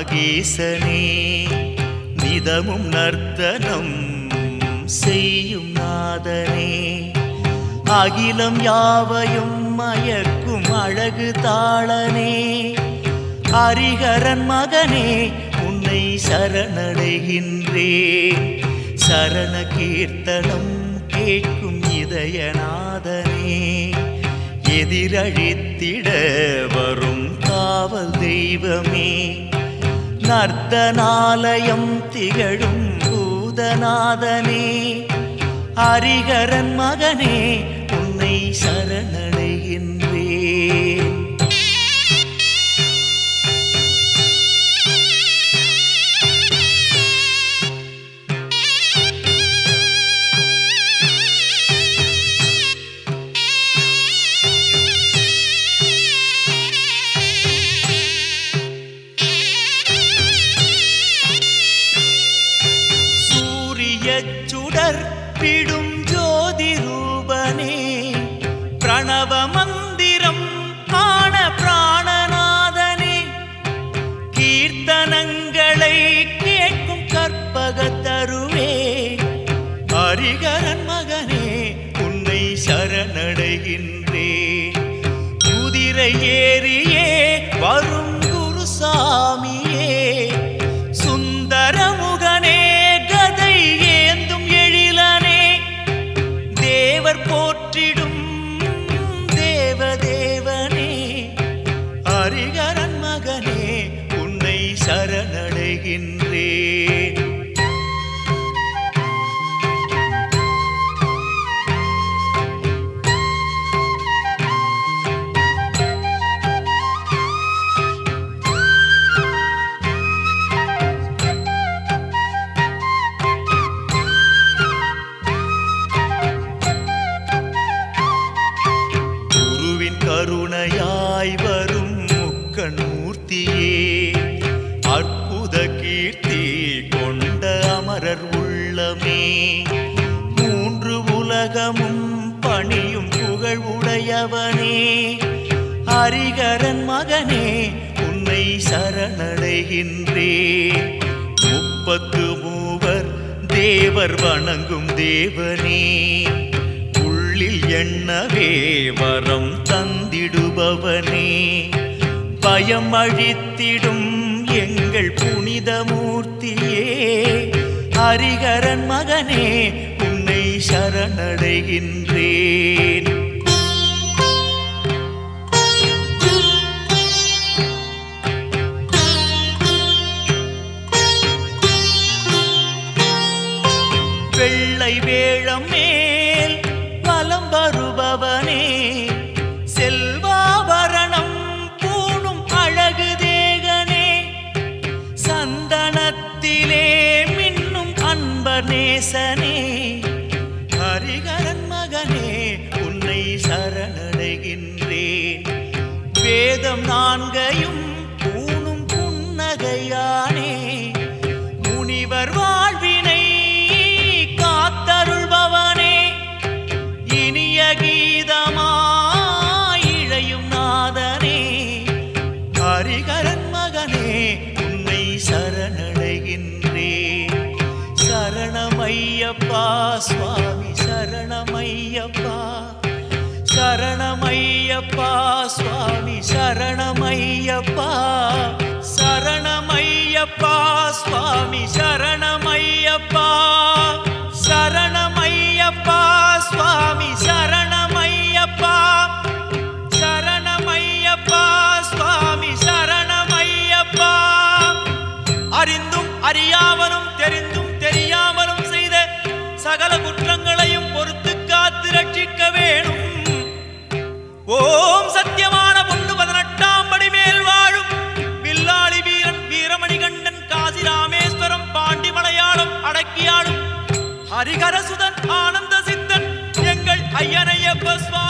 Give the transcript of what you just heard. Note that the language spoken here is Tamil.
நாகேசனே நிதமும் நர்த்தனம் செய்யும் நாதனே அகிலம் யாவையும் மயக்கும் அழகு தாளனே ஹரிஹரன் மகனே உன்னை சரணடைகின்றேன் சரண கீர்த்தனம் கேட்கும் இதயநாதனே எதிரழித்திட வரும் காவல் தெய்வமே நர்த்தனாலயம் திகழும் பூதநாதனே ஹரிஹரன் மகனே உன்னை சரணடைகின்றேன் சுடர்பிடும் ஜோதி ரூபனே பிரணவ மந்திரம் ஆன பிராணநாதனே கீர்த்தனங்களை கேட்கும் கற்பகத்தருவே ஹரிஹரன் மகனே உன்னை சரணடைகின்றேன் குதிரை ஏறியே வரும் குருசாமியே சுந்தரமுகனே போற்றிடும் தேவதேவனே ஹரிஹரன் மகனே உன்னை சரணடைகின்றேன் கருணையாய் வரும் முக்கண்மூர்த்தியே அற்புத கீர்த்தி கொண்ட அமரர் உள்ளமே மூன்று உலகமும் பணியும் புகழ் உடையவனே ஹரிஹரன் மகனே உன்னை சரணடைகின்றேன் 33 தேவர் வணங்கும் தேவனே எண்ணவே வரம் தந்திடுபவனே பயம் அழித்திடும் எங்கள் புனித மூர்த்தியே ஹரிஹரன் மகனே உன்னை சரணடைகின்றேன் வெள்ளை வேழம் மேல் வலம் வருபவனே செல்வாபரணம் பூணும் அழகு தேகனே சந்தனத்திலே மின்னும் அன்பர் நேசனே ஹரிஹரன் மகனே உன்னை சரணடைகின்றேன் வேதம் 4ஐயும் பூணும் புன்னகையானே முனிவர் வாழ்வினை காத்தருள்பவனே இனிய கீதமாய் இழையும் நாதனே ஹரிஹரன் மகனே உன்னை சரணடைகின்றேன் சரணமையப்பா சுவாமி சரணமையப்பா சரணமையப்பா சுவாமி சரணமையப்பா சரணமையப்பா சுவாமி சரணமையப்பா சரணமையப்பா சுவாமி சரணமையப்பா சரணமையப்பா சுவாமி சரணமையப்பா அறிந்தும் அறியாமலும் தெரிந்தும் தெரியாமலும் செய்த சகல குற்றங்களையும் பொறுத்து காத்து ரட்சிக்க வேணும் ஓம் சத்தியமான பொண்ணு 18ஆம் படி மேல் வாழும் வில்லாளி வீரன் வீரமணிகண்டன் காசி ராமேஸ்வரம் பாண்டி மலையாளம் அடக்கியாளும் ஹரிஹரசுதன் ஆனந்த சித்தன் எங்கள் ஐயனையப்ப சுவாமி